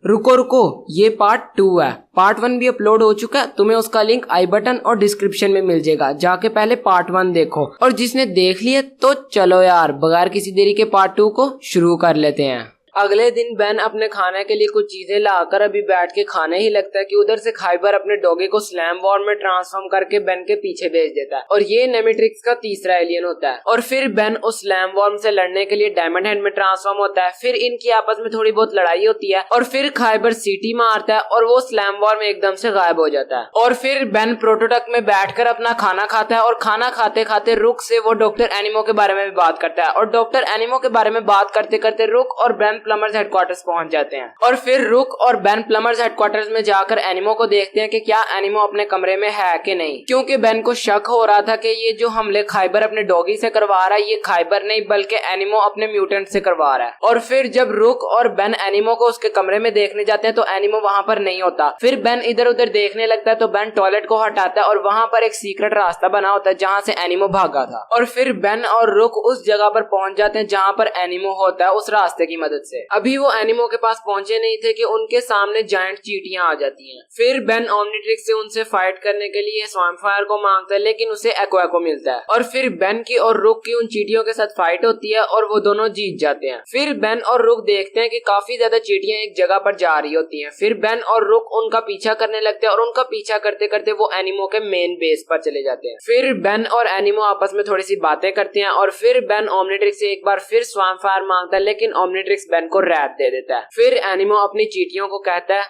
रुको रुको, ये पार्ट 2 है। पार्ट 1 भी अपलोड हो चुका है, तुम्हें उसका लिंक आई बटन और डिस्क्रिप्शन में मिल जाएगा। जाके पहले पार्ट 1 देखो, और जिसने देख लिया तो चलो यार बगैर किसी देरी के पार्ट 2 को शुरू कर लेते हैं। अगले दिन बेन अपने खाने के लिए कुछ चीजें लाकर अभी बैठ के खाने ही लगता है कि उधर से खाइबर अपने डॉगी को स्लैम वॉर्म में ट्रांसफॉर्म करके बेन के पीछे भेज देता है, और ये नेमेट्रिक्स का तीसरा एलियन होता है। और फिर बेन उस स्लैम वॉर्म से लड़ने के लिए डायमंड हैंड में ट्रांसफॉर्म होता है। फिर इनकी आपस में थोड़ी बहुत लड़ाई होती है, और फिर खाइबर सीटी मारता है और वो स्लैम वॉर्म एकदम से गायब हो जाता है। और फिर बेन प्रोटोटक में बैठकर अपना खाना खाता है, और खाना खाते खाते रुक से वो डॉक्टर एनिमो के बारे में भी बात करता है। और डॉक्टर एनिमो के बारे में बात करते करते रुक और बेन प्लमर्स हेडक्वार्टर्स पहुंच जाते हैं। और फिर रुक और बेन प्लमर्स हेडक्वार्टर्स में जाकर एनिमो को देखते हैं कि क्या एनिमो अपने कमरे में है कि नहीं, क्योंकि बेन को शक हो रहा था कि ये जो हमले खाइबर अपने डॉगी से करवा रहा है ये खाइबर नहीं बल्कि एनिमो अपने म्यूटेंट से करवा रहा है। और फिर जब रुक और बेन एनिमो को उसके कमरे में देखने जाते हैं तो एनिमो वहां पर नहीं होता। फिर बेन इधर उधर देखने लगता है तो बेन टॉयलेट को हटाता है और वहां पर एक सीक्रेट रास्ता बना होता है जहां से एनिमो भागा था। और फिर बेन और रुक उस जगह पर पहुंच जाते हैं जहां पर एनिमो होता है उस रास्ते की मदद से। अभी वो एनिमो के पास पहुंचे नहीं थे कि उनके सामने जायंट चींटियां आ जाती हैं। फिर बेन ओमनिट्रिक्स से उनसे फाइट करने के लिए स्वैम्प फायर को मांगता है, लेकिन उसे एक्वा मिलता है। और फिर बेन की और रुक की उन चींटियों के साथ फाइट होती है और वो दोनों जीत जाते हैं। फिर बेन और रुक देखते हैं कि काफी ज्यादा चींटियां एक जगह पर जा रही होती हैं। फिर बेन और रुक उनका पीछा करने लगते हैं और उनका पीछा करते करते वो एनिमो के मेन बेस पर चले जाते हैं। फिर बेन और एनिमो आपस में थोड़ी सी बातें करते हैं, और फिर बेन ओमनिट्रिक्स से एक बार फिर स्वैम्प फायर मांगता है, लेकिन ओमनिट्रिक्स बेन को रैट दे देता है। फिर एनिमो अपनी चींटियों को कहता है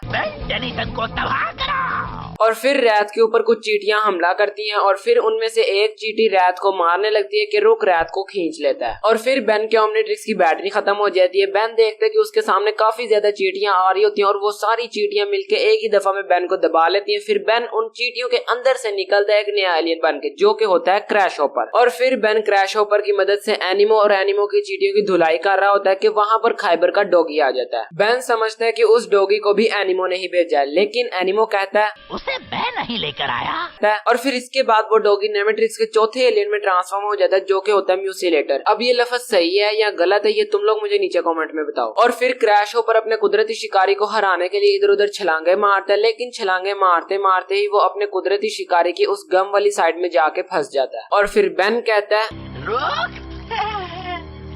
को तबाह करो। और फिर रैत के ऊपर कुछ चींटियां हमला करती हैं, और फिर उनमें से एक चींटी रैत को मारने लगती है कि रुक रैत को खींच लेता है। और फिर बेन के ओमनिट्रिक्स की बैटरी खत्म हो जाती है। बेन देखते है कि उसके सामने काफी ज्यादा चींटियां आ रही होती हैं, और वो सारी चींटियां मिलकर एक ही दफा में बेन को दबा लेती हैं। फिर बेन उन चींटियों के अंदर से निकलता है एक नया एलियन बन के, जो कि होता है क्रैश हॉपर। और फिर बेन क्रैश हॉपर की मदद से एनिमो और एनिमो की चींटियों की धुलाई कर रहा होता है कि वहां पर खाइबर का डॉगी आ जाता है। बेन समझता है कि उस डॉगी को भी एनिमो ने ही भेजा है, लेकिन एनिमो कहता है उसे बेन नहीं लेकर आया। और फिर इसके बाद वो डॉगी नेमेट्रिक्स के चौथे एलियन में ट्रांसफॉर्म हो जाता है, जो कि होता है म्यूसिलेटर। अब ये लफ्ज सही है या गलत है ये तुम लोग मुझे नीचे कमेंट में बताओ। और फिर क्रैश होपर अपने कुदरती शिकारी को हराने के लिए इधर उधर छलांगे मारता है, लेकिन छलांगे मारते मारते ही वो अपने कुदरती शिकारी की उस गम वाली साइड में जाके फंस जाता है। और फिर बेन कहता है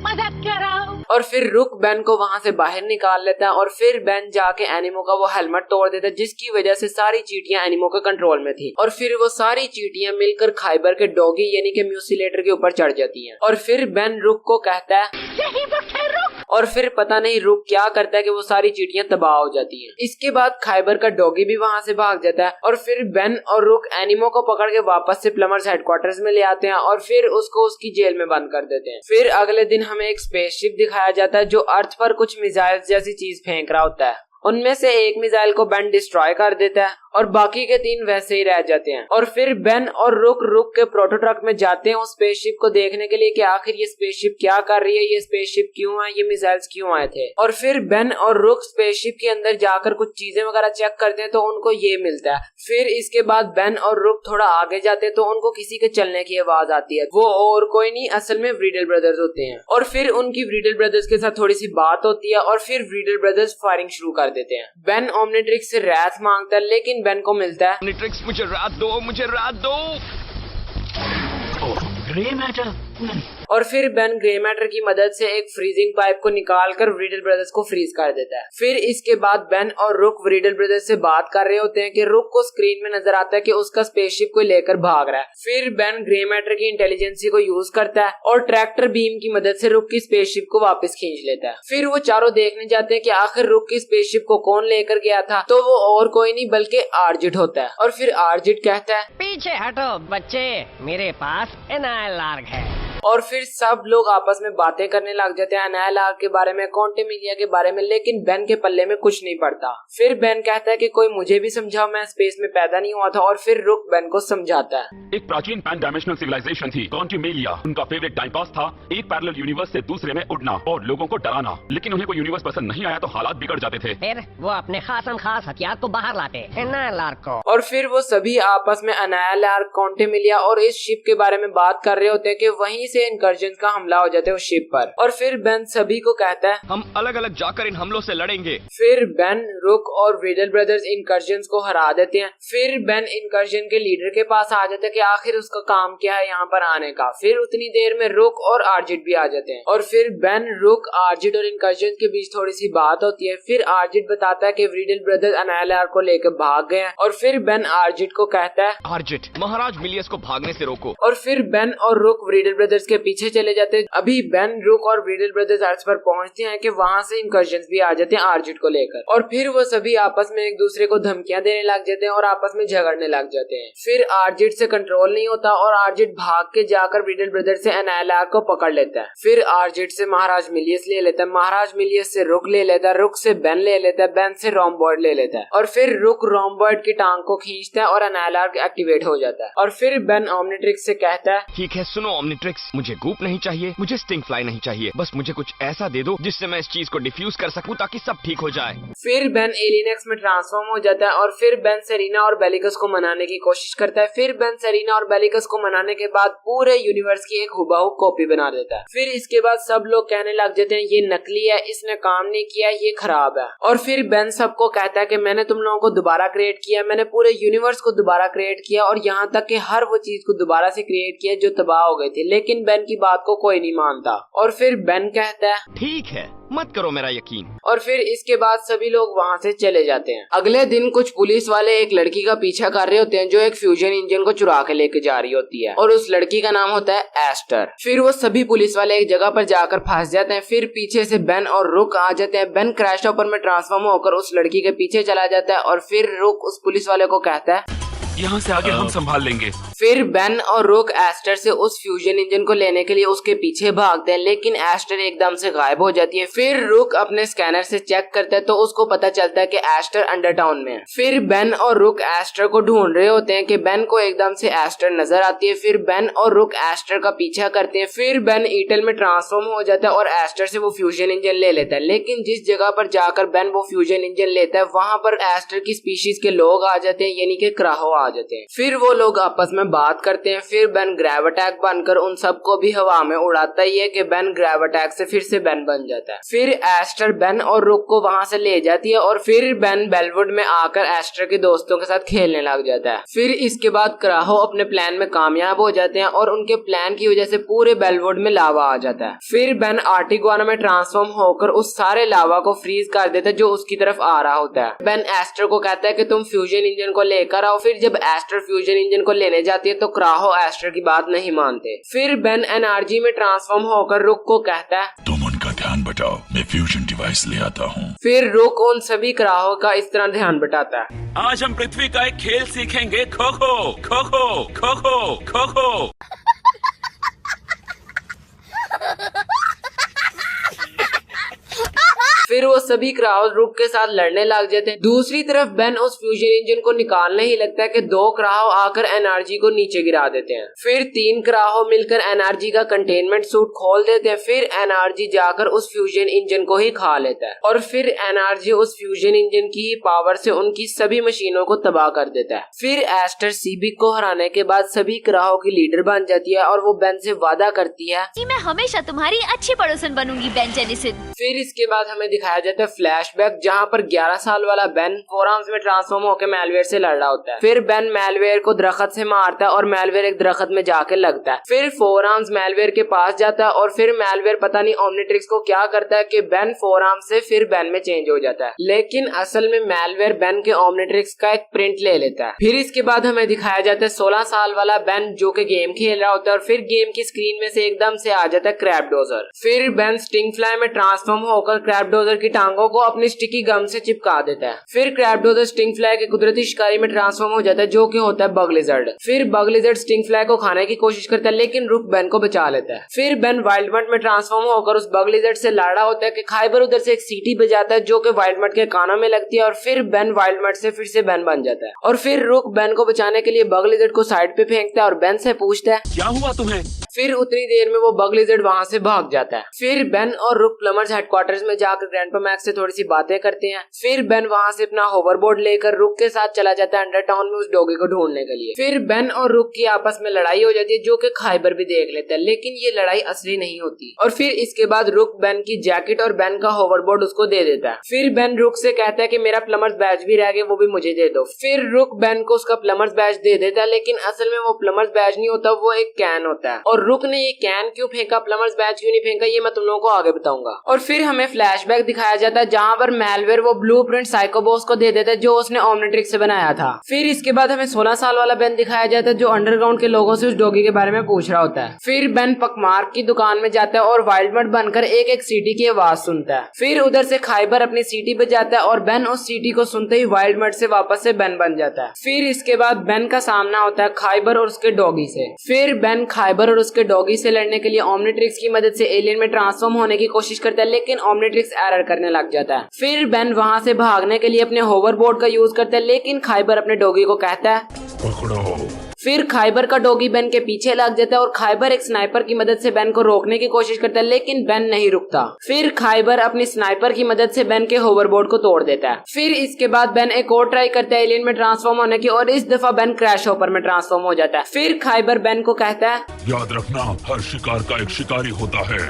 मदद करो। और फिर रुक बेन को वहां से बाहर निकाल लेता है, और फिर बेन जाके एनिमो का वो हेलमेट तोड़ देता है, जिसकी वजह से सारी चींटियां एनिमो के कंट्रोल में थी। और फिर वो सारी चींटियां मिलकर खाइबर के डॉगी यानी कि म्यूसिलेटर के ऊपर चढ़ जाती हैं। और फिर बेन रुक को कहता है और फिर पता नहीं रुक क्या करता है कि वो सारी चींटियां तबाह हो जाती हैं। इसके बाद खाइबर का डॉगी भी वहां से भाग जाता है, और फिर बेन और रुक एनिमो को पकड़ के वापस से प्लमर्स हेडक्वार्टर्स में ले आते हैं, और फिर उसको उसकी जेल में बंद कर देते हैं। फिर अगले दिन हमें एक स्पेसशिप दिखाया जाता है जो अर्थ पर कुछ मिसाइल्स जैसी चीज फेंक रहा होता है। उनमें से एक मिसाइल को बेन डिस्ट्रॉय कर देता है, और बाकी के 3 वैसे ही रह जाते हैं। और फिर बेन और रुक के प्रोटोट्रक में जाते हैं उस स्पेसशिप को देखने के लिए कि आखिर ये स्पेसशिप क्या कर रही है, ये स्पेसशिप क्यों है, ये मिसाइल्स क्यों आए थे। और फिर बेन और रुक स्पेसशिप के अंदर जाकर कुछ चीजें वगैरह चेक करते हैं तो उनको ये मिलता है। फिर इसके बाद बेन और रुक थोड़ा आगे जाते हैं तो उनको किसी के चलने की आवाज आती है। वो और कोई नहीं, असल में व्रीडल ब्रदर्स होते हैं। और फिर उनकी व्रीडल ब्रदर्स के साथ थोड़ी सी बात होती है, और फिर व्रीडल ब्रदर्स फायरिंग शुरू कर देते हैं। बेन ओमनिट्रिक्स से रैथ मांगता है, लेकिन बेन को मिलता है ओमनिट्रिक्स मुझे रात दो, मुझे रात दो। Grey matter. और फिर बेन ग्रे मैटर की मदद से एक फ्रीजिंग पाइप को निकालकर व्रीडल ब्रदर्स को फ्रीज कर देता है। फिर इसके बाद बेन और रुक व्रीडल ब्रदर्स से बात कर रहे होते हैं कि रुक को स्क्रीन में नजर आता है कि उसका स्पेसशिप को लेकर भाग रहा है। फिर बेन ग्रे मैटर की इंटेलिजेंसी को यूज करता है और ट्रैक्टर बीम की मदद से रुक की स्पेसशिप को वापस खींच लेता है। फिर वो चारों देखने जाते हैं कि आखिर रुक की स्पेसशिप को कौन लेकर गया था, तो वो और कोई नहीं बल्कि आर्जिट होता है। और फिर आर्जिट कहता है पीछे हटो बच्चे, मेरे पास एनालार्ग है। और फिर सब लोग आपस में बातें करने लग जाते हैं एनालार्ग के बारे में, क्वांटमिलिया के बारे में, लेकिन बेन के पल्ले में कुछ नहीं पड़ता। फिर बेन कहता है कि कोई मुझे भी समझाओ, मैं स्पेस में पैदा नहीं हुआ था। और फिर रुक बेन को समझाता है। एक प्राचीन पैन डायमेंशनल सिविलाइजेशन थी क्वांटमिलिया। उनका फेवरेट टाइम पास था एक पैरेलल यूनिवर्स से दूसरे में उड़ना और लोगों को डराना, लेकिन उन्हें कोई यूनिवर्स पसंद नहीं आया तो हालात बिगड़ जाते थे। फिर वो अपने खास हथियार को बाहर लाते एनालार्ग को। और फिर वो सभी आपस में अनायालार, कॉन्टेमिलिया और इस शिप के बारे में बात कर रहे होते हैं कि वहीं से इनकर्जन का हमला हो जाता है उस शिप पर। और फिर बेन सभी को कहता है हम अलग अलग जाकर इन हमलों से लड़ेंगे। फिर बेन, रुक और रीडल ब्रदर्स इनकर्जन को हरा देते हैं। फिर बेन इनकर्जन के लीडर के पास आ जाता है कि आखिर उसका काम क्या है यहाँ पर आने का। फिर उतनी देर में रुक और आर्जिट भी आ जाते हैं और फिर बेन, रुक, आर्जिट और इनकर्जन के बीच थोड़ी सी बात होती है। फिर आर्जिट बताता है कि रीडल ब्रदर्स अनायालार को लेकर भाग गए हैं और फिर बेन आर्जिट को कहता है आर्जिट, महाराज मिलियस को भागने से रोको। और फिर बेन और रुक रीडल ब्रदर्स के पीछे चले जाते हैं। अभी बेन, रुक और रीडल ब्रदर्स अर्थ पर पहुंचते हैं कि वहां से इनकर्जन भी आ जाते हैं आर्जिट को लेकर और फिर वो सभी आपस में एक दूसरे को धमकियां देने लग जाते हैं और आपस में झगड़ने लग जाते हैं। फिर आर्जिट से कंट्रोल नहीं होता और आर्जिट भाग के जाकर रीडल ब्रदर्स से अनायालार को पकड़ लेता है। फिर आर्जिट से महाराज मिलियस ले लेता है, महाराज मिलियस से रुक ले लेता है, रुक से बेन ले लेता है, बेन से रोम्बॉइड ले लेता है और फिर रुक रोम्बॉइड की टांग को खींचता है और अनायालार एक्टिवेट हो जाता है। और फिर बेन ओमनिट्रिक्स से कहता है ठीक है सुनो ओमनिट्रिक्स, मुझे गूप नहीं चाहिए, मुझे स्टिंग फ्लाई नहीं चाहिए, बस मुझे कुछ ऐसा दे दो जिससे मैं इस चीज को डिफ्यूज कर सकूं ताकि सब ठीक हो जाए। फिर बेन एलियनेक्स में ट्रांसफॉर्म हो जाता है और फिर बेन सेरीना और बेलिकस को मनाने की कोशिश करता है। फिर बेन सेरीना और बेलिकस को मनाने के बाद पूरे यूनिवर्स की एक हुबहू कॉपी बना देता है। फिर इसके बाद सब लोग कहने लग जाते हैं ये नकली है, इसने काम नहीं किया, ये खराब है। और फिर बेन सबको कहता है कि मैंने तुम लोगों को दोबारा क्रिएट किया, मैंने पूरे यूनिवर्स को दोबारा क्रिएट किया और यहाँ तक कि हर वो चीज को दोबारा से क्रिएट किया जो तबाह हो गई थी। लेकिन बेन की बात को कोई नहीं मानता और फिर बेन कहता है ठीक है, मत करो मेरा यकीन। और फिर इसके बाद सभी लोग वहाँ से चले जाते हैं। अगले दिन कुछ पुलिस वाले एक लड़की का पीछा कर रहे होते हैं जो एक फ्यूजन इंजन को चुरा के लेके जा रही होती है और उस लड़की का नाम होता है एस्टर। फिर वो सभी पुलिस वाले एक जगह पर जाकर फंस जाते हैं। फिर पीछे से बेन और रुक आ जाते हैं। बेन क्रैश हॉपर में ट्रांसफॉर्म होकर उस लड़की के पीछे चला जाता है और फिर रुक उस पुलिस वाले को कहता है यहाँ से आगे हम संभाल लेंगे। फिर बेन और रुक एस्टर से उस फ्यूजन इंजन को लेने के लिए उसके पीछे भागते हैं लेकिन एस्टर एकदम से गायब हो जाती है। फिर रुक अपने स्कैनर से चेक करता है तो उसको पता चलता है कि एस्टर अंडरटाउन में है। फिर बेन और रुक एस्टर को ढूंढ रहे होते हैं कि बेन को एकदम से एस्टर नजर आती है। फिर बेन और रुक एस्टर का पीछा करते हैं। फिर बेन ईटल में ट्रांसफॉर्म हो जाता है और एस्टर से वो फ्यूजन इंजन ले लेता है। लेकिन जिस जगह पर जाकर बेन वो फ्यूजन इंजन लेता है वहाँ पर एस्टर की स्पीशीज के लोग आ जाते हैं, यानी कि क्राहो आ जाते हैं। फिर वो लोग आपस में बात करते हैं। फिर बेन ग्रेव अटैक बनकर उन सबको भी हवा में उड़ाता ही है कि बेन ग्रेव अटैक से फिर से बेन बन जाता है। फिर एस्टर बेन और रुक को वहां से ले जाती है और फिर बेन बेलवुड में आकर एस्टर के दोस्तों के साथ खेलने लग जाता है। फिर इसके बाद क्राहो अपने प्लान में कामयाब हो जाते हैं और उनके प्लान की वजह से पूरे बेलवुड में लावा आ जाता है। फिर बेन आर्टिगुआना में ट्रांसफॉर्म होकर उस सारे लावा को फ्रीज कर देता है जो उसकी तरफ आ रहा होता है। बेन एस्टर को कहता है कि तुम फ्यूजन इंजन को लेकर आओ। फिर जब एस्टर फ्यूजन इंजन को लेने जाती है तो क्राहो एस्टर की बात नहीं मानते। फिर बेन एनआरजी में ट्रांसफॉर्म होकर रुक को कहता है तुम उनका ध्यान बटाओ, मैं फ्यूजन डिवाइस ले आता हूँ। फिर रुक उन सभी क्राहो का इस तरह ध्यान बटाता है। आज हम पृथ्वी का एक खेल सीखेंगे, खो खो खो खो खो खो खो खो। फिर वो सभी क्राउज रुक के साथ लड़ने लग जाते हैं। दूसरी तरफ बेन उस फ्यूजन इंजन को निकालने ही लगता है कि दो क्राहो आकर एनआरजी को नीचे गिरा देते हैं। फिर तीन क्राहो मिलकर एनआरजी का कंटेनमेंट सूट खोल देते हैं। फिर एनआरजी जाकर उस फ्यूजन इंजन को ही खा लेता है और फिर एनआरजी उस फ्यूजन इंजन की पावर से उनकी सभी मशीनों को तबाह कर देता है। फिर एस्टर सीबिक को हराने के बाद सभी क्राहो की लीडर बन जाती है और वो बेन से वादा करती है कि मैं हमेशा तुम्हारी अच्छी पड़ोसन बनूंगी बेन जेनिसन। फिर इसके बाद हमें दिखाया जाता है फ्लैशबैक जहाँ पर 11 साल वाला बेन फोरआर्म्स में ट्रांसफॉर्म होकर मैलवेयर से लड़ रहा होता है। फिर बेन मैलवेयर को दरख्त से मारता है और मैलवेयर एक दरख्त में जाके लगता है। फिर फोरआर्म्स मैलवेयर के पास जाता है और फिर मैलवेयर पता नहीं ओमनिट्रिक्स को क्या करता है कि बेन फोरआर्म्स से फिर बेन में चेंज हो जाता है। लेकिन असल में मैलवेयर बेन के ओमनिट्रिक्स का एक प्रिंट ले लेता है। फिर इसके बाद हमें दिखाया जाता है 16 साल वाला बेन जो कि गेम खेल रहा होता है और फिर गेम की स्क्रीन में से एकदम से आ जाता है क्रैबडोजर। फिर बेन स्टिंग फ्लाई में ट्रांसफॉर्म होकर क्रैबडोजर की टांगों को अपनी स्टिकी गम से चिपका देता है। फिर क्रैबडोजर स्टिंग फ्लाई के कुदरती शिकारी में ट्रांसफॉर्म हो जाता है जो कि होता है बग लिजर्ड। फिर बग लिजर्ड स्टिंग फ्लाई को खाने की कोशिश करता है लेकिन रुक बेन को बचा लेता है। फिर बेन वाइल्डमट में ट्रांसफॉर्म होकर उस बग लिजर्ड से लड़ा होता है कि खाइबर उधर से एक सीटी बजाता है जो कि वाइल्डमट के कानों में लगती है और फिर बेन वाइल्डमट से फिर से बेन बन जाता है। और फिर रुक बेन को बचाने के लिए बग लिजर्ड को साइड पे फेंकता है और बेन से पूछता है क्या हुआ तुम्हें? फिर उतनी देर में वो बग लिजर्ड वहाँ से भाग जाता है। फिर बेन और रुक प्लमर्स हेडक्वार्टर्स में जाकर ग्रैंडपा मैक्स से थोड़ी सी बातें करते हैं। फिर बेन वहाँ से अपना होवरबोर्ड लेकर रुक के साथ चला जाता है अंडर टाउन में उस डॉगी को ढूंढने के लिए। फिर बेन और रुक की आपस में लड़ाई हो जाती है जो कि खाइबर भी देख लेता है, लेकिन ये लड़ाई असली नहीं होती। और फिर इसके बाद रुक बेन की जैकेट और बेन का होवरबोर्ड उसको दे देता है। फिर बेन रुक से कहता है कि मेरा प्लमर्स बैज भी रह गया, वो भी मुझे दे दो। फिर रुक बेन को उसका प्लमर्स बैज दे देता है, लेकिन असल में वो प्लमर्स बैज नहीं होता, वो एक कैन होता है। और रुक ने ये कैन क्यों फेंका, प्लमर्स बैज क्यों नहीं फेंका, ये मैं तुम लोगों को आगे बताऊंगा। और फिर हमें फ्लैशबैक दिखाया जाता है जहाँ पर मैलवेयर वो ब्लूप्रिंट साइकोबॉस को दे देता है जो उसने ओमनिट्रिक्स से बनाया था। फिर इसके बाद हमें 16 साल वाला बेन दिखाया जाता है जो अंडरग्राउंड के लोगों से उस डॉगी के बारे में पूछ रहा होता है। फिर बेन पकमार्क की दुकान में जाता है और वाइल्ड मड बनकर एक सीटी की आवाज सुनता है। फिर उधर से खाइबर अपनी सीटी पे जाता है और बेन उस सीटी को सुनते ही वाइल्ड मड से वापस से बेन बन जाता है। फिर इसके बाद बेन का सामना होता है खाइबर और उसके डॉगी से। फिर बेन खाइबर और उसके डॉगी से लड़ने के लिए ओमनिट्रिक्स की मदद से एलियन में ट्रांसफॉर्म होने की कोशिश करता है, लेकिन ओमनिट्रिक्स एरर करने लग जाता है। फिर बेन वहाँ से भागने के लिए अपने होवरबोर्ड का यूज करता है, लेकिन खाइबर अपने डॉगी को कहता है पकड़ो। फिर खाइबर का डॉगी बेन के पीछे लग जाता है और खाइबर एक स्नाइपर की मदद से बेन को रोकने की कोशिश करता है, लेकिन बेन नहीं रुकता। फिर खाइबर अपनी स्नाइपर की मदद से बेन के होवरबोर्ड को तोड़ देता है। फिर इसके बाद बेन एक और ट्राई करता है एलियन में ट्रांसफॉर्म होने की और इस दफा बेन क्रैश हॉपर में ट्रांसफॉर्म हो जाता है। फिर खाइबर बेन को कहता है याद रखना, हर शिकार का एक शिकारी होता है।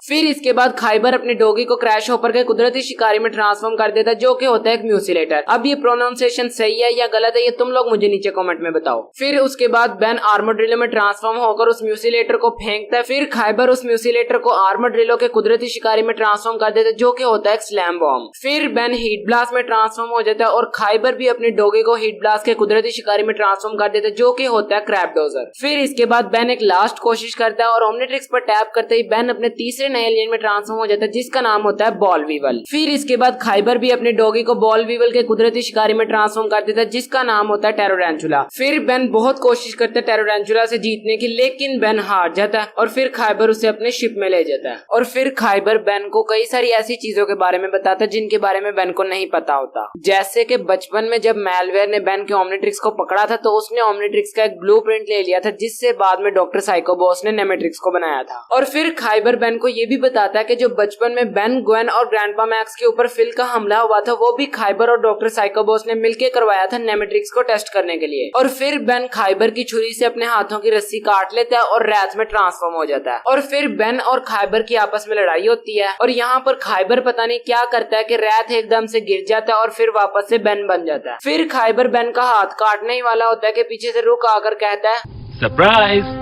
फिर इसके बाद खाइबर अपने डॉगी को क्रैश हॉपर के कुदरती शिकारी में ट्रांसफॉर्म कर देता है जो कि होता है एक म्यूसिलेटर। अब ये प्रोनाउंसिएशन सही है या गलत है ये तुम लोग मुझे नीचे कमेंट में बताओ। फिर उसके बाद बेन आर्मर ड्रिलो में ट्रांसफॉर्म होकर उस म्यूसिलेटर को फेंकता है। फिर खाइबर उस म्यूसिलेटर को आर्मर ड्रिलो के कुदरती शिकारी में ट्रांसफॉर्म कर देता है जो कि होता है एक स्लैम बॉम्ब। फिर बेन हीट ब्लास्ट में ट्रांसफॉर्म हो जाता है और खाइबर भी अपने डॉगी को हीट ब्लास्ट के कुदरती शिकारी में ट्रांसफॉर्म कर देता है जो कि होता है क्रैब डोजर। फिर इसके बाद बेन एक लास्ट कोशिश करता है और ओमनिट्रिक्स पर टैप करते ही बेन अपने तीसरे नए एलियन में ट्रांसफॉर्म हो जाता है जिसका नाम होता है बॉल वीवल। फिर इसके बाद खाइबर भी अपने डॉगी को बॉल वीवल के कुदरती शिकारी में ट्रांसफॉर्म कर देता है जिसका नाम होता है टेरोडेंचुला। फिर बेन बहुत कोशिश करता है टेरोडेंचुला से जीतने की, लेकिन बेन हार जाता है और फिर खाइबर उसे अपने शिप में ले जाता है। और फिर खाइबर बेन को कई सारी ऐसी चीजों के बारे में बताता है जिनके बारे में बेन को नहीं पता होता, जैसे कि बचपन में जब मैलवेयर ने बेन के ओमनिट्रिक्स को पकड़ा था तो उसने ओमनिट्रिक्स का एक ब्लूप्रिंट ले लिया था जिससे बाद में डॉक्टर साइकोबॉस ने नेमेट्रिक्स को बनाया था। और फिर खाइबर बेन को ये भी बताता है कि जो बचपन में बेन, ग्वेन और ग्रैंडपा मैक्स के ऊपर फिल का हमला हुआ था वो भी खाइबर और डॉक्टर साइकोबॉस ने मिलकर करवाया था नेमेट्रिक्स को टेस्ट करने के लिए। और फिर बेन खाइबर की छुरी से अपने हाथों की रस्सी काट लेता है और रैथ में ट्रांसफॉर्म हो जाता है। और फिर बेन और खाइबर की आपस में लड़ाई होती है और यहाँ पर खाइबर पता नहीं क्या करता है कि रैथ एकदम से गिर जाता है और फिर वापस से बेन बन जाता है। फिर खाइबर बेन का हाथ काटने ही वाला होता है कि पीछे से रुक आकर कहता है सरप्राइज।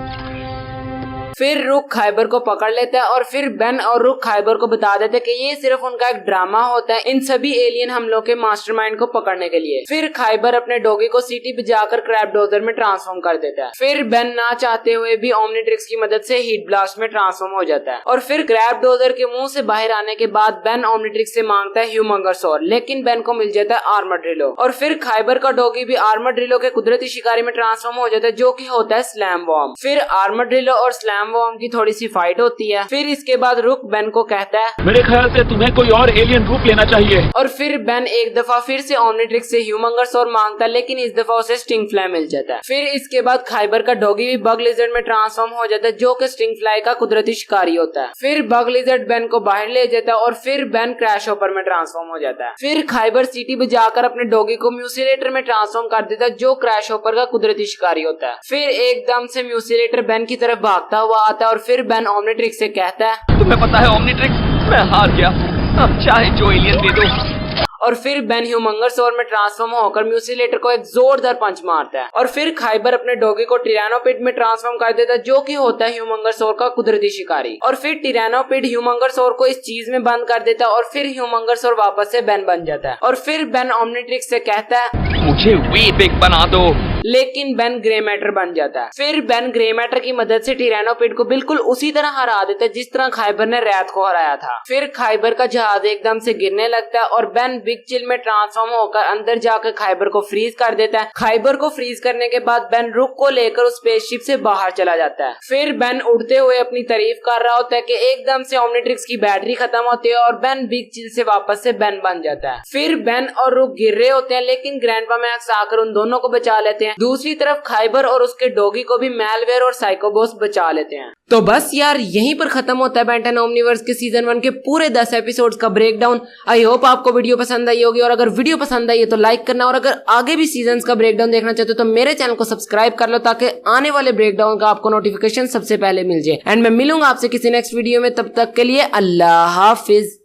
फिर रुक खाइबर को पकड़ लेता है और फिर बेन और रुक खाइबर को बता देते हैं कि ये सिर्फ उनका एक ड्रामा होता है इन सभी एलियन हमलों के मास्टरमाइंड को पकड़ने के लिए। फिर खाइबर अपने डॉगी को सीटी पे जाकर क्रैब डोजर में ट्रांसफॉर्म कर देता है। फिर बेन ना चाहते हुए भी ओमनिट्रिक्स की मदद से हीट ब्लास्ट में ट्रांसफॉर्म हो जाता है। और फिर क्रैब डोजर के मुंह से बाहर आने के बाद बेन ओमनिट्रिक्स से मांगता है ह्यूमंगर सॉर, लेकिन बेन को मिल जाता है आर्मर ड्रिलो। और फिर खाइबर का डॉगी भी आर्मर ड्रिलो के कुदरती शिकारी में ट्रांसफॉर्म हो जाता है जो कि होता है स्लैम बॉम्ब। फिर आर्मर ड्रिलो और स्लैम बॉम्ब की थोड़ी फाइट होती है। फिर इसके बाद रुक बेन को कहता है मेरे ख्याल से तुम्हें कोई और एलियन रूप लेना चाहिए। और फिर बेन एक दफा फिर से ओमनिट्रिक्स से ह्यूमंगर सॉर मांगता है, लेकिन इस दफा उसे स्टिंग फ्लाई मिल जाता है। फिर इसके बाद खाइबर का डॉगी भी बग लिजर्ड में ट्रांसफॉर्म हो जाता है जो कि स्टिंग फ्लाई का कुदरती शिकारी होता है। फिर बग लिजर्ड बेन को बाहर ले जाता है और फिर बेन क्रैश हॉपर में ट्रांसफॉर्म हो जाता है। फिर खाइबर सीटी बजाकर अपने डॉगी को म्यूसिलेटर में ट्रांसफॉर्म कर देता है जो क्रैश हॉपर का कुदरती शिकारी होता है। फिर एकदम से म्यूसिलेटर बेन की तरफ भागता हुआ आता है और फिर बेन ओमनिट्रिक्स से कहता है तुम्हें पता है ओमनिट्रिक्स, मैं हार गया, अब चाहे जो एलियन दे दो। और फिर बेन ह्यूमंगर सॉर में ट्रांसफॉर्म होकर म्यूसिलेटर को एक जोरदार पंच मारता है। और फिर खाइबर अपने डॉगी को टिरानोपिड में ट्रांसफॉर्म कर देता है जो कि होता है ह्यूमंगर सॉर का कुदरती शिकारी। और फिर टिरानोपिड ह्यूमंगर सॉर को इस चीज में बंद कर देता है और फिर ह्यूमंगर सॉर वापस से बेन बन जाता है। और फिर बेन ओमनिट्रिक्स से कहता है मुझे वे बिग बना दो, लेकिन बेन ग्रे मैटर बन जाता है। फिर बेन ग्रे मैटर की मदद से टिरानोपिड को बिल्कुल उसी तरह हरा देता है जिस तरह खाइबर ने रैथ को हराया था। फिर खाइबर का जहाज एकदम से गिरने लगता है और बेन बिग चिल में ट्रांसफॉर्म होकर अंदर जाकर खाइबर को फ्रीज कर देता है। खाइबर को फ्रीज करने के बाद बेन रुक को लेकर उस स्पेसशिप से बाहर चला जाता है। फिर बेन उड़ते हुए अपनी तारीफ कर रहा होता है कि एकदम से ओमनिट्रिक्स की बैटरी खत्म होती है और बेन बिग चिल से वापस से बेन बन जाता है। फिर बेन और रुक गिर रहे होते हैं, लेकिन ग्रैंडपा मैक्स आकर उन दोनों को बचा लेते हैं दूसरी तरफ खाइबर और उसके डॉगी को भी मैलवेयर और साइकोबॉस बचा लेते हैं। तो बस यार यहीं पर खत्म होता है बेन 10 ओमनीवर्स के सीजन 1 के पूरे 10 एपिसोड्स का ब्रेकडाउन। आई होप आपको वीडियो पसंद आई होगी, और अगर वीडियो पसंद आई है तो लाइक करना, और अगर आगे भी सीजन्स का ब्रेकडाउन देखना चाहते हो तो मेरे चैनल को सब्सक्राइब कर लो ताकि आने वाले ब्रेकडाउन का आपको नोटिफिकेशन सबसे पहले मिल जाए। एंड मैं मिलूंगा आपसे किसी नेक्स्ट वीडियो में, तब तक के लिए अल्लाह हाफिज।